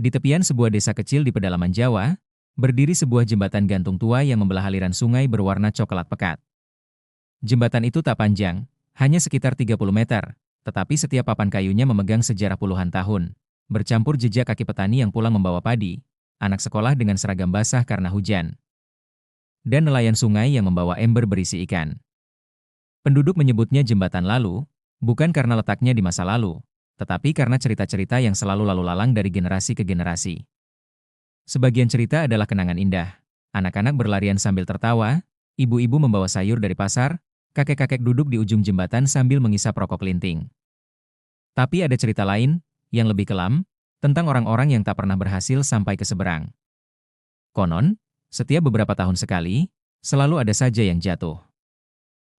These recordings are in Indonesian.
Di tepian sebuah desa kecil di pedalaman Jawa, berdiri sebuah jembatan gantung tua yang membelah aliran sungai berwarna coklat pekat. Jembatan itu tak panjang, hanya sekitar 30 meter, tetapi setiap papan kayunya memegang sejarah puluhan tahun, bercampur jejak kaki petani yang pulang membawa padi, anak sekolah dengan seragam basah karena hujan, dan nelayan sungai yang membawa ember berisi ikan. Penduduk menyebutnya jembatan lalu, bukan karena letaknya di masa lalu, tetapi karena cerita-cerita yang selalu lalu lalang dari generasi ke generasi. Sebagian cerita adalah kenangan indah. Anak-anak berlarian sambil tertawa, ibu-ibu membawa sayur dari pasar, kakek-kakek duduk di ujung jembatan sambil mengisap rokok linting. Tapi ada cerita lain, yang lebih kelam, tentang orang-orang yang tak pernah berhasil sampai ke seberang. Konon, setiap beberapa tahun sekali, selalu ada saja yang jatuh.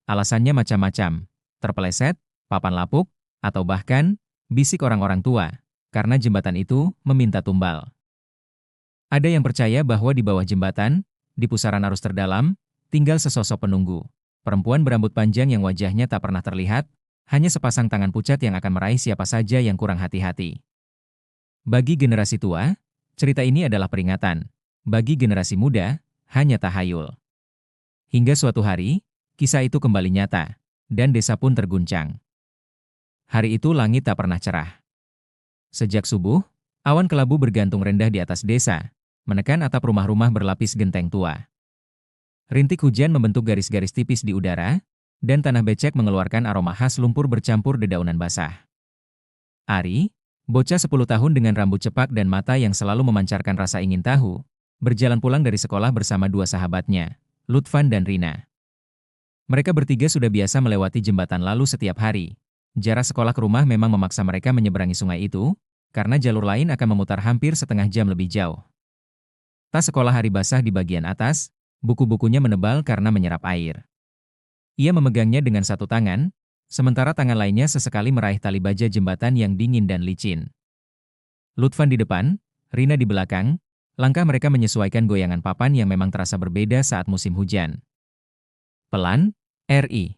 Alasannya macam-macam, terpeleset, papan lapuk, atau bahkan, bisik orang-orang tua, karena jembatan itu meminta tumbal. Ada yang percaya bahwa di bawah jembatan, di pusaran arus terdalam, tinggal sesosok penunggu. Perempuan berambut panjang yang wajahnya tak pernah terlihat, hanya sepasang tangan pucat yang akan meraih siapa saja yang kurang hati-hati. Bagi generasi tua, cerita ini adalah peringatan. Bagi generasi muda, hanya tahayul. Hingga suatu hari, kisah itu kembali nyata, dan desa pun terguncang. Hari itu langit tak pernah cerah. Sejak subuh, awan kelabu bergantung rendah di atas desa, menekan atap rumah-rumah berlapis genteng tua. Rintik hujan membentuk garis-garis tipis di udara, dan tanah becek mengeluarkan aroma khas lumpur bercampur dedaunan basah. Ari, bocah 10 tahun dengan rambut cepak dan mata yang selalu memancarkan rasa ingin tahu, berjalan pulang dari sekolah bersama dua sahabatnya, Lutfan dan Rina. Mereka bertiga sudah biasa melewati jembatan lalu setiap hari. Jarak sekolah ke rumah memang memaksa mereka menyeberangi sungai itu, karena jalur lain akan memutar hampir setengah jam lebih jauh. Tas sekolah Ari basah di bagian atas, buku-bukunya menebal karena menyerap air. Ia memegangnya dengan satu tangan, sementara tangan lainnya sesekali meraih tali baja jembatan yang dingin dan licin. Lutfan di depan, Rina di belakang, langkah mereka menyesuaikan goyangan papan yang memang terasa berbeda saat musim hujan. Pelan, Ri.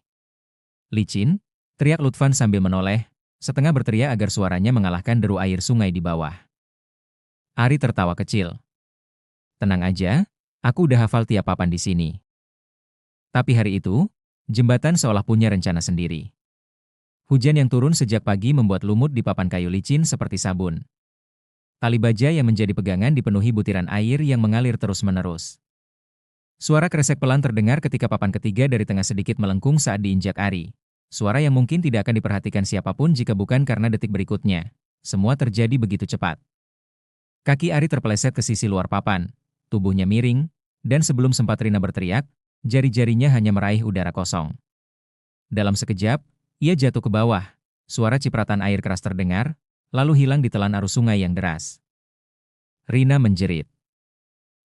Licin, teriak Lutfan sambil menoleh, setengah berteriak agar suaranya mengalahkan deru air sungai di bawah. Ari tertawa kecil. Tenang aja, aku udah hafal tiap papan di sini. Tapi hari itu, jembatan seolah punya rencana sendiri. Hujan yang turun sejak pagi membuat lumut di papan kayu licin seperti sabun. Tali baja yang menjadi pegangan dipenuhi butiran air yang mengalir terus-menerus. Suara kresek pelan terdengar ketika papan ketiga dari tengah sedikit melengkung saat diinjak Ari. Suara yang mungkin tidak akan diperhatikan siapapun jika bukan karena detik berikutnya. Semua terjadi begitu cepat. Kaki Ari terpeleset ke sisi luar papan. Tubuhnya miring, dan sebelum sempat Rina berteriak, jari-jarinya hanya meraih udara kosong. Dalam sekejap, ia jatuh ke bawah. Suara cipratan air keras terdengar, lalu hilang ditelan arus sungai yang deras. Rina menjerit.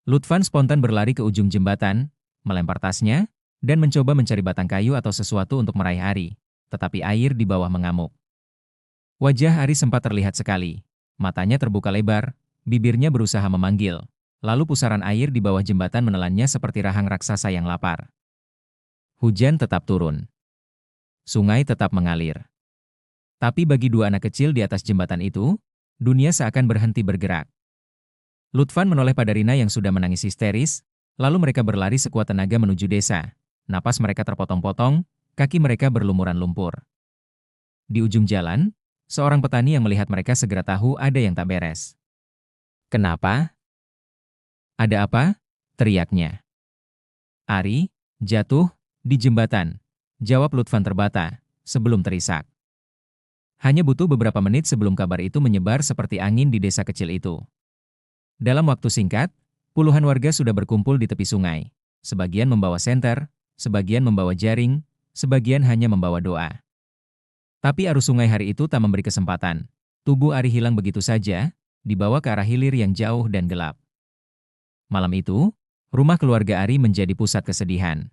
Lutfan spontan berlari ke ujung jembatan, melempar tasnya, dan mencoba mencari batang kayu atau sesuatu untuk meraih Ari. Tetapi air di bawah mengamuk. Wajah Ari sempat terlihat sekali. Matanya terbuka lebar, bibirnya berusaha memanggil. Lalu pusaran air di bawah jembatan menelannya seperti rahang raksasa yang lapar. Hujan tetap turun. Sungai tetap mengalir. Tapi bagi dua anak kecil di atas jembatan itu, dunia seakan berhenti bergerak. Lutfan menoleh pada Rina yang sudah menangis histeris, lalu mereka berlari sekuat tenaga menuju desa. Napas mereka terpotong-potong, kaki mereka berlumuran lumpur. Di ujung jalan, seorang petani yang melihat mereka segera tahu ada yang tak beres. "Kenapa? Ada apa?" teriaknya. "Ari, jatuh, di jembatan," jawab Lutfan terbata, sebelum terisak. Hanya butuh beberapa menit sebelum kabar itu menyebar seperti angin di desa kecil itu. Dalam waktu singkat, puluhan warga sudah berkumpul di tepi sungai. Sebagian membawa senter, sebagian membawa jaring, sebagian hanya membawa doa. Tapi arus sungai hari itu tak memberi kesempatan. Tubuh Ari hilang begitu saja, dibawa ke arah hilir yang jauh dan gelap. Malam itu, rumah keluarga Ari menjadi pusat kesedihan.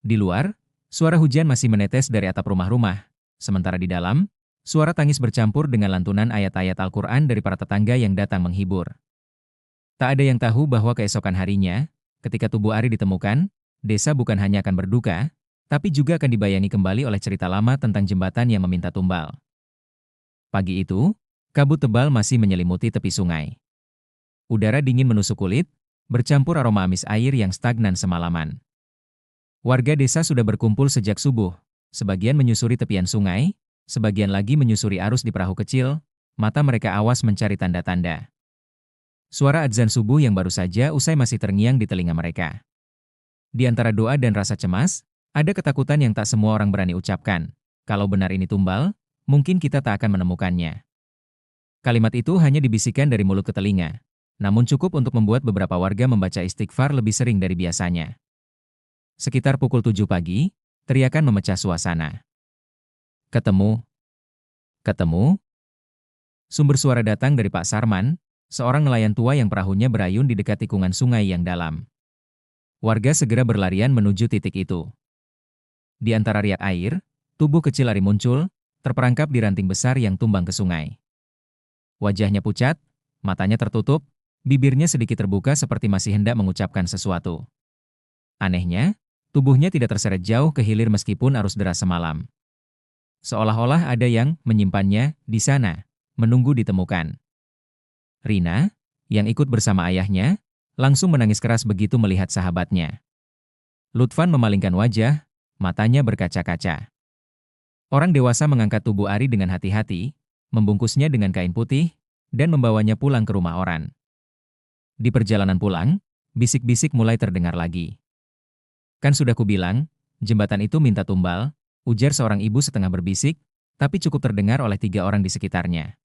Di luar, suara hujan masih menetes dari atap rumah-rumah, sementara di dalam, suara tangis bercampur dengan lantunan ayat-ayat Al-Quran dari para tetangga yang datang menghibur. Tak ada yang tahu bahwa keesokan harinya, ketika tubuh Ari ditemukan, desa bukan hanya akan berduka, tapi juga akan dibayangi kembali oleh cerita lama tentang jembatan yang meminta tumbal. Pagi itu, kabut tebal masih menyelimuti tepi sungai. Udara dingin menusuk kulit, bercampur aroma amis air yang stagnan semalaman. Warga desa sudah berkumpul sejak subuh, sebagian menyusuri tepian sungai, sebagian lagi menyusuri arus di perahu kecil, mata mereka awas mencari tanda-tanda. Suara adzan subuh yang baru saja usai masih terngiang di telinga mereka. Di antara doa dan rasa cemas, ada ketakutan yang tak semua orang berani ucapkan. Kalau benar ini tumbal, mungkin kita tak akan menemukannya. Kalimat itu hanya dibisikkan dari mulut ke telinga, namun cukup untuk membuat beberapa warga membaca istighfar lebih sering dari biasanya. Sekitar pukul 7 pagi, teriakan memecah suasana. Ketemu. Ketemu? Sumber suara datang dari Pak Sarman, seorang nelayan tua yang perahunya berayun di dekat tikungan sungai yang dalam. Warga segera berlarian menuju titik itu. Di antara riak air, tubuh kecil Ari muncul, terperangkap di ranting besar yang tumbang ke sungai. Wajahnya pucat, matanya tertutup, bibirnya sedikit terbuka seperti masih hendak mengucapkan sesuatu. Anehnya, tubuhnya tidak terseret jauh ke hilir meskipun arus deras semalam. Seolah-olah ada yang menyimpannya di sana, menunggu ditemukan. Rina, yang ikut bersama ayahnya, langsung menangis keras begitu melihat sahabatnya. Lutfan memalingkan wajah, matanya berkaca-kaca. Orang dewasa mengangkat tubuh Ari dengan hati-hati, membungkusnya dengan kain putih, dan membawanya pulang ke rumah orang. Di perjalanan pulang, bisik-bisik mulai terdengar lagi. Kan sudah kubilang, jembatan itu minta tumbal, ujar seorang ibu setengah berbisik, tapi cukup terdengar oleh 3 orang di sekitarnya.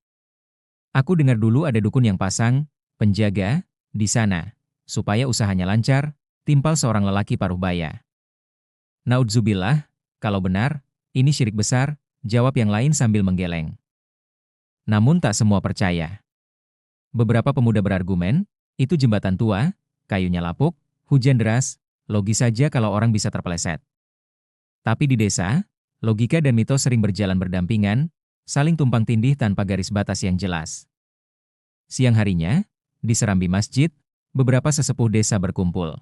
Aku dengar dulu ada dukun yang pasang penjaga di sana, supaya usahanya lancar, timpal seorang lelaki paruh baya. Naudzubillah, kalau benar, ini syirik besar, jawab yang lain sambil menggeleng. Namun tak semua percaya. Beberapa pemuda berargumen, itu jembatan tua, kayunya lapuk, hujan deras, logis saja kalau orang bisa terpeleset. Tapi di desa, logika dan mitos sering berjalan berdampingan, saling tumpang tindih tanpa garis batas yang jelas. Siang harinya, di serambi masjid, beberapa sesepuh desa berkumpul.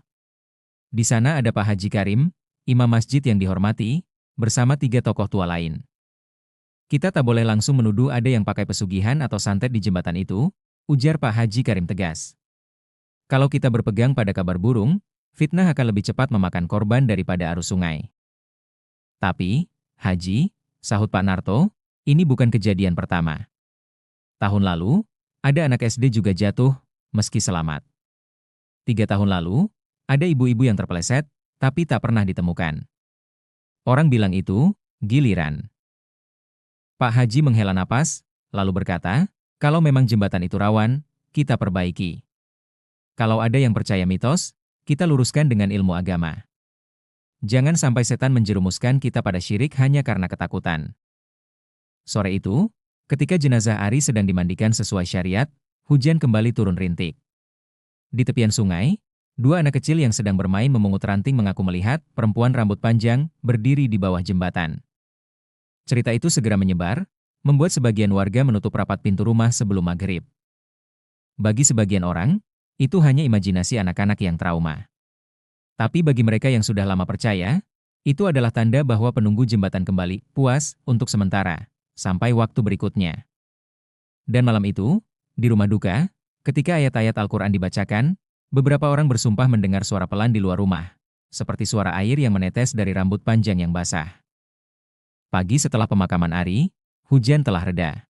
Di sana ada Pak Haji Karim, imam masjid yang dihormati, bersama 3 tokoh tua lain. Kita tak boleh langsung menuduh ada yang pakai pesugihan atau santet di jembatan itu, ujar Pak Haji Karim tegas. Kalau kita berpegang pada kabar burung, fitnah akan lebih cepat memakan korban daripada arus sungai. Tapi, Haji, sahut Pak Narto, ini bukan kejadian pertama. Tahun lalu, ada anak SD juga jatuh, meski selamat. 3 tahun lalu, ada ibu-ibu yang terpeleset, tapi tak pernah ditemukan. Orang bilang itu, giliran. Pak Haji menghela napas, lalu berkata, kalau memang jembatan itu rawan, kita perbaiki. Kalau ada yang percaya mitos, kita luruskan dengan ilmu agama. Jangan sampai setan menjerumuskan kita pada syirik hanya karena ketakutan. Sore itu, ketika jenazah Ari sedang dimandikan sesuai syariat, hujan kembali turun rintik. Di tepian sungai, 2 anak kecil yang sedang bermain memungut ranting mengaku melihat perempuan rambut panjang berdiri di bawah jembatan. Cerita itu segera menyebar, membuat sebagian warga menutup rapat pintu rumah sebelum maghrib. Bagi sebagian orang, itu hanya imajinasi anak-anak yang trauma. Tapi bagi mereka yang sudah lama percaya, itu adalah tanda bahwa penunggu jembatan kembali puas untuk sementara, sampai waktu berikutnya. Dan malam itu, di rumah duka, ketika ayat-ayat Al-Quran dibacakan, beberapa orang bersumpah mendengar suara pelan di luar rumah, seperti suara air yang menetes dari rambut panjang yang basah. Pagi setelah pemakaman Ari, hujan telah reda.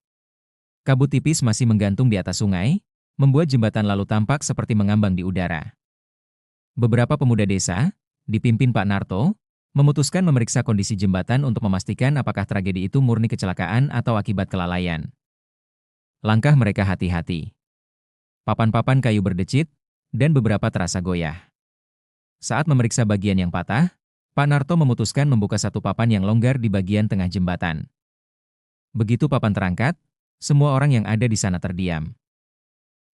Kabut tipis masih menggantung di atas sungai, membuat jembatan lalu tampak seperti mengambang di udara. Beberapa pemuda desa, dipimpin Pak Narto, memutuskan memeriksa kondisi jembatan untuk memastikan apakah tragedi itu murni kecelakaan atau akibat kelalaian. Langkah mereka hati-hati. Papan-papan kayu berdecit, dan beberapa terasa goyah. Saat memeriksa bagian yang patah, Pak Narto memutuskan membuka satu papan yang longgar di bagian tengah jembatan. Begitu papan terangkat, semua orang yang ada di sana terdiam.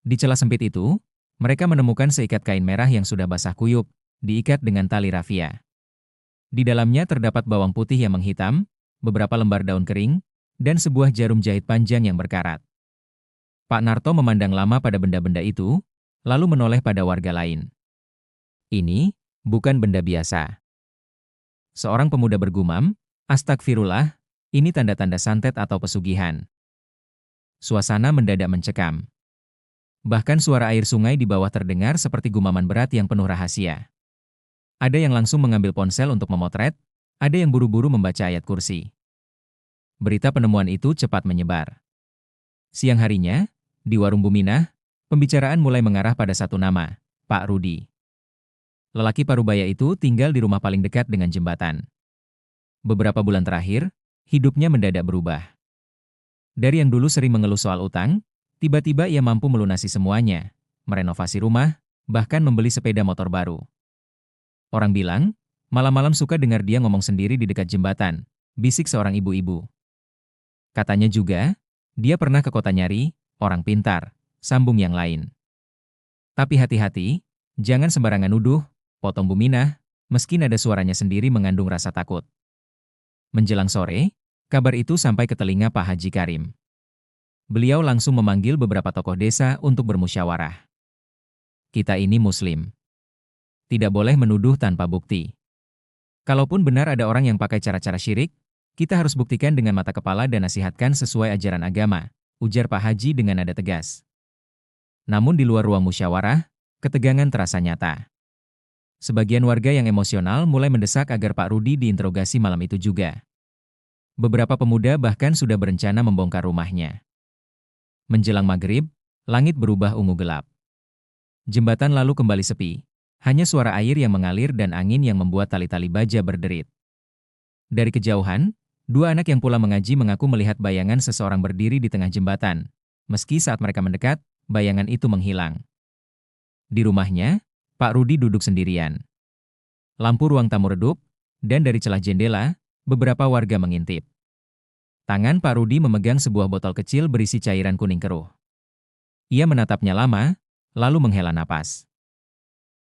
Di celah sempit itu, mereka menemukan seikat kain merah yang sudah basah kuyup, diikat dengan tali rafia. Di dalamnya terdapat bawang putih yang menghitam, beberapa lembar daun kering, dan sebuah jarum jahit panjang yang berkarat. Pak Narto memandang lama pada benda-benda itu, lalu menoleh pada warga lain. Ini bukan benda biasa. Seorang pemuda bergumam, "Astagfirullah, ini tanda-tanda santet atau pesugihan." Suasana mendadak mencekam. Bahkan suara air sungai di bawah terdengar seperti gumaman berat yang penuh rahasia. Ada yang langsung mengambil ponsel untuk memotret, ada yang buru-buru membaca ayat kursi. Berita penemuan itu cepat menyebar. Siang harinya, di warung Buminah, pembicaraan mulai mengarah pada satu nama, Pak Rudi. Lelaki parubaya itu tinggal di rumah paling dekat dengan jembatan. Beberapa bulan terakhir, hidupnya mendadak berubah. Dari yang dulu sering mengeluh soal utang, tiba-tiba ia mampu melunasi semuanya, merenovasi rumah, bahkan membeli sepeda motor baru. Orang bilang, malam-malam suka dengar dia ngomong sendiri di dekat jembatan, bisik seorang ibu-ibu. Katanya juga, dia pernah ke kota nyari, orang pintar, sambung yang lain. Tapi hati-hati, jangan sembarangan nuduh, potong Buminah, meski nada suaranya sendiri mengandung rasa takut. Menjelang sore, kabar itu sampai ke telinga Pak Haji Karim. Beliau langsung memanggil beberapa tokoh desa untuk bermusyawarah. Kita ini Muslim. Tidak boleh menuduh tanpa bukti. Kalaupun benar ada orang yang pakai cara-cara syirik, kita harus buktikan dengan mata kepala dan nasihatkan sesuai ajaran agama, ujar Pak Haji dengan nada tegas. Namun di luar ruang musyawarah, ketegangan terasa nyata. Sebagian warga yang emosional mulai mendesak agar Pak Rudi diinterogasi malam itu juga. Beberapa pemuda bahkan sudah berencana membongkar rumahnya. Menjelang maghrib, langit berubah ungu gelap. Jembatan lalu kembali sepi, hanya suara air yang mengalir dan angin yang membuat tali-tali baja berderit. Dari kejauhan, dua anak yang pulang mengaji mengaku melihat bayangan seseorang berdiri di tengah jembatan. Meski saat mereka mendekat, bayangan itu menghilang. Di rumahnya, Pak Rudi duduk sendirian. Lampu ruang tamu redup, dan dari celah jendela, beberapa warga mengintip. Tangan Pak Rudi memegang sebuah botol kecil berisi cairan kuning keruh. Ia menatapnya lama, lalu menghela napas.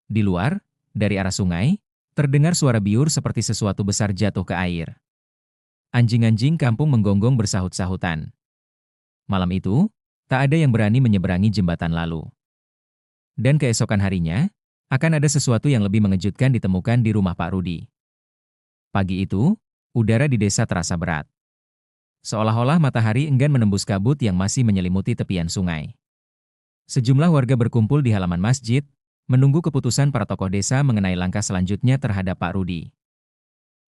Di luar, dari arah sungai, terdengar suara biur seperti sesuatu besar jatuh ke air. Anjing-anjing kampung menggonggong bersahut-sahutan. Malam itu, tak ada yang berani menyeberangi jembatan lalu. Dan keesokan harinya, akan ada sesuatu yang lebih mengejutkan ditemukan di rumah Pak Rudi. Pagi itu, udara di desa terasa berat. Seolah-olah matahari enggan menembus kabut yang masih menyelimuti tepian sungai. Sejumlah warga berkumpul di halaman masjid, menunggu keputusan para tokoh desa mengenai langkah selanjutnya terhadap Pak Rudi.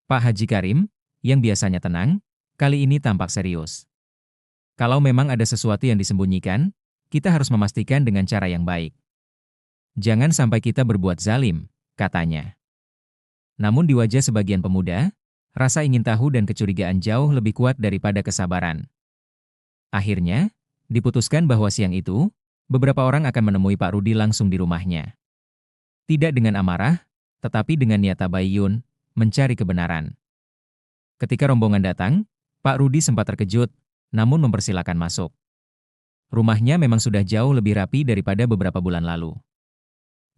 Pak Haji Karim, yang biasanya tenang, kali ini tampak serius. Kalau memang ada sesuatu yang disembunyikan, kita harus memastikan dengan cara yang baik. Jangan sampai kita berbuat zalim, katanya. Namun di wajah sebagian pemuda, rasa ingin tahu dan kecurigaan jauh lebih kuat daripada kesabaran. Akhirnya, diputuskan bahwa siang itu, beberapa orang akan menemui Pak Rudi langsung di rumahnya. Tidak dengan amarah, tetapi dengan niat tabayun, mencari kebenaran. Ketika rombongan datang, Pak Rudi sempat terkejut, namun mempersilakan masuk. Rumahnya memang sudah jauh lebih rapi daripada beberapa bulan lalu.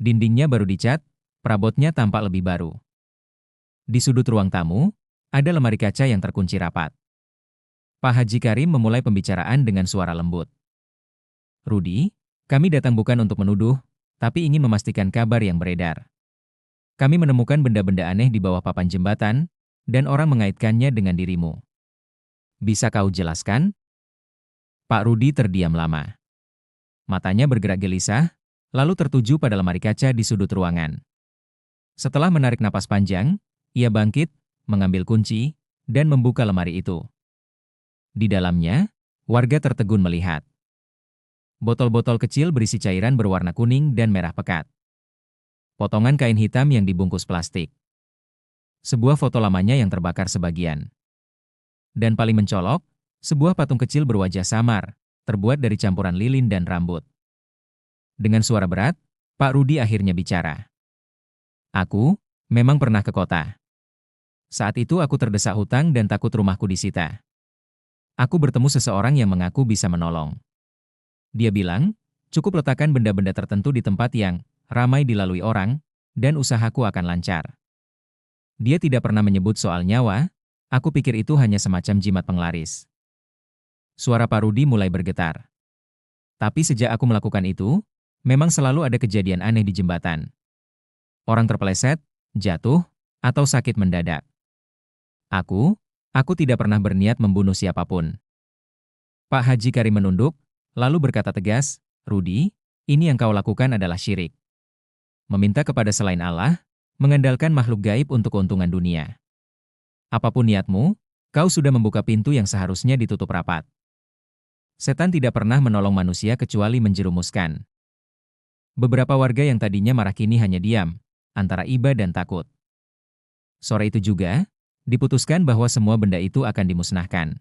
Dindingnya baru dicat, perabotnya tampak lebih baru. Di sudut ruang tamu, ada lemari kaca yang terkunci rapat. Pak Haji Karim memulai pembicaraan dengan suara lembut. Rudi, kami datang bukan untuk menuduh, tapi ingin memastikan kabar yang beredar. Kami menemukan benda-benda aneh di bawah papan jembatan, dan orang mengaitkannya dengan dirimu. Bisa kau jelaskan? Pak Rudi terdiam lama. Matanya bergerak gelisah, lalu tertuju pada lemari kaca di sudut ruangan. Setelah menarik napas panjang, ia bangkit, mengambil kunci, dan membuka lemari itu. Di dalamnya, warga tertegun melihat. Botol-botol kecil berisi cairan berwarna kuning dan merah pekat. Potongan kain hitam yang dibungkus plastik. Sebuah foto lamanya yang terbakar sebagian. Dan paling mencolok, sebuah patung kecil berwajah samar, terbuat dari campuran lilin dan rambut. Dengan suara berat, Pak Rudi akhirnya bicara. Aku memang pernah ke kota. Saat itu aku terdesak hutang dan takut rumahku disita. Aku bertemu seseorang yang mengaku bisa menolong. Dia bilang, cukup letakkan benda-benda tertentu di tempat yang ramai dilalui orang, dan usahaku akan lancar. Dia tidak pernah menyebut soal nyawa, aku pikir itu hanya semacam jimat penglaris. Suara Pak Rudi mulai bergetar. Tapi sejak aku melakukan itu, memang selalu ada kejadian aneh di jembatan. Orang terpeleset, jatuh, atau sakit mendadak. Aku tidak pernah berniat membunuh siapapun. Pak Haji Karim menunduk, lalu berkata tegas, Rudi, Ini yang kau lakukan adalah syirik. Meminta kepada selain Allah, mengandalkan makhluk gaib untuk keuntungan dunia. Apapun niatmu, kau sudah membuka pintu yang seharusnya ditutup rapat. Setan tidak pernah menolong manusia kecuali menjerumuskan. Beberapa warga yang tadinya marah kini hanya diam, antara iba dan takut. Sore itu juga, diputuskan bahwa semua benda itu akan dimusnahkan.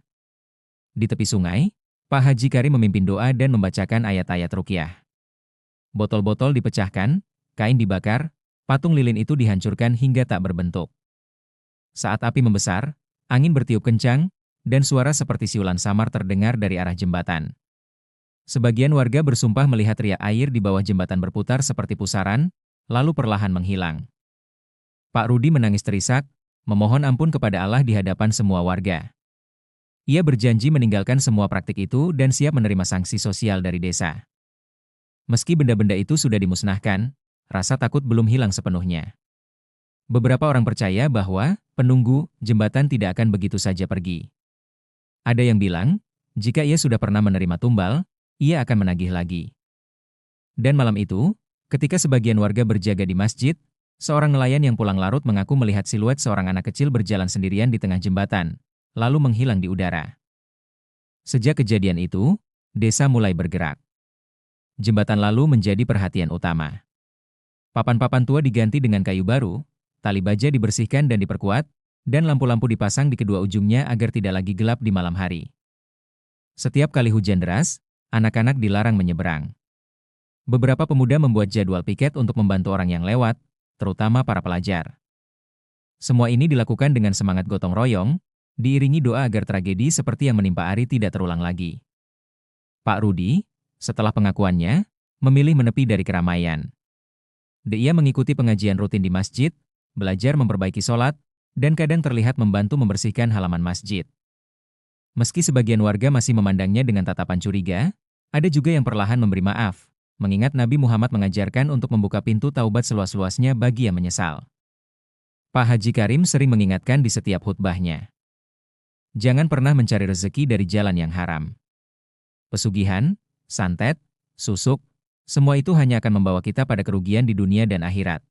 Di tepi sungai, Pak Haji Karim memimpin doa dan membacakan ayat-ayat ruqyah. Botol-botol dipecahkan, kain dibakar, patung lilin itu dihancurkan hingga tak berbentuk. Saat api membesar, angin bertiup kencang, dan suara seperti siulan samar terdengar dari arah jembatan. Sebagian warga bersumpah melihat riak air di bawah jembatan berputar seperti pusaran, lalu perlahan menghilang. Pak Rudi menangis terisak, memohon ampun kepada Allah di hadapan semua warga. Ia berjanji meninggalkan semua praktik itu dan siap menerima sanksi sosial dari desa. Meski benda-benda itu sudah dimusnahkan, rasa takut belum hilang sepenuhnya. Beberapa orang percaya bahwa penunggu jembatan tidak akan begitu saja pergi. Ada yang bilang, jika ia sudah pernah menerima tumbal, ia akan menagih lagi. Dan malam itu, ketika sebagian warga berjaga di masjid, seorang nelayan yang pulang larut mengaku melihat siluet seorang anak kecil berjalan sendirian di tengah jembatan, lalu menghilang di udara. Sejak kejadian itu, desa mulai bergerak. Jembatan lalu menjadi perhatian utama. Papan-papan tua diganti dengan kayu baru, tali baja dibersihkan dan diperkuat, dan lampu-lampu dipasang di kedua ujungnya agar tidak lagi gelap di malam hari. Setiap kali hujan deras, anak-anak dilarang menyeberang. Beberapa pemuda membuat jadwal piket untuk membantu orang yang lewat, terutama para pelajar. Semua ini dilakukan dengan semangat gotong royong, diiringi doa agar tragedi seperti yang menimpa Ari tidak terulang lagi. Pak Rudi, setelah pengakuannya, memilih menepi dari keramaian. Dia mengikuti pengajian rutin di masjid, belajar memperbaiki sholat, dan kadang terlihat membantu membersihkan halaman masjid. Meski sebagian warga masih memandangnya dengan tatapan curiga, ada juga yang perlahan memberi maaf, mengingat Nabi Muhammad mengajarkan untuk membuka pintu taubat seluas-luasnya bagi yang menyesal. Pak Haji Karim sering mengingatkan di setiap khutbahnya. Jangan pernah mencari rezeki dari jalan yang haram. Pesugihan, santet, susuk, semua itu hanya akan membawa kita pada kerugian di dunia dan akhirat.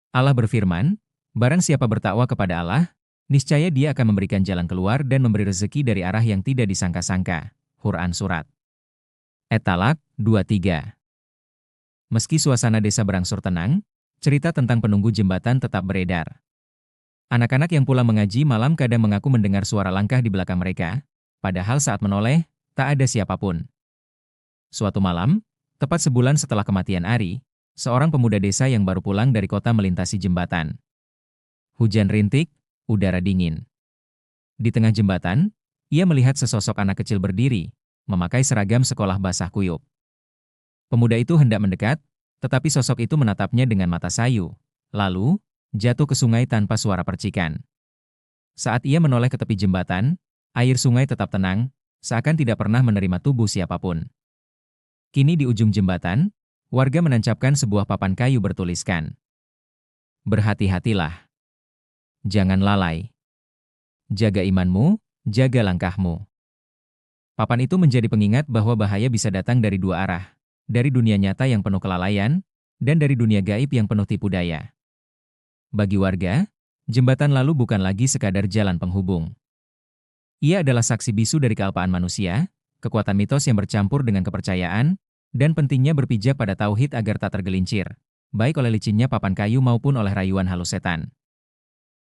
Allah berfirman, barang siapa bertakwa kepada Allah, niscaya Dia akan memberikan jalan keluar dan memberi rezeki dari arah yang tidak disangka-sangka. Quran Surat At-Talaq 23. Meski suasana desa berangsur tenang, cerita tentang penunggu jembatan tetap beredar. Anak-anak yang pulang mengaji malam kadang mengaku mendengar suara langkah di belakang mereka, padahal saat menoleh, tak ada siapapun. Suatu malam, tepat sebulan setelah kematian Ari, seorang pemuda desa yang baru pulang dari kota melintasi jembatan. Hujan rintik, udara dingin. Di tengah jembatan, ia melihat sesosok anak kecil berdiri, memakai seragam sekolah basah kuyup. Pemuda itu hendak mendekat, tetapi sosok itu menatapnya dengan mata sayu, lalu jatuh ke sungai tanpa suara percikan. Saat ia menoleh ke tepi jembatan, air sungai tetap tenang, seakan tidak pernah menerima tubuh siapapun. Kini di ujung jembatan, warga menancapkan sebuah papan kayu bertuliskan, "Berhati-hatilah. Jangan lalai. Jaga imanmu, jaga langkahmu." Papan itu menjadi pengingat bahwa bahaya bisa datang dari dua arah, dari dunia nyata yang penuh kelalaian, dan dari dunia gaib yang penuh tipu daya. Bagi warga, jembatan lalu bukan lagi sekadar jalan penghubung. Ia adalah saksi bisu dari kealpaan manusia, kekuatan mitos yang bercampur dengan kepercayaan, dan pentingnya berpijak pada tauhid agar tak tergelincir, baik oleh licinnya papan kayu maupun oleh rayuan halus setan.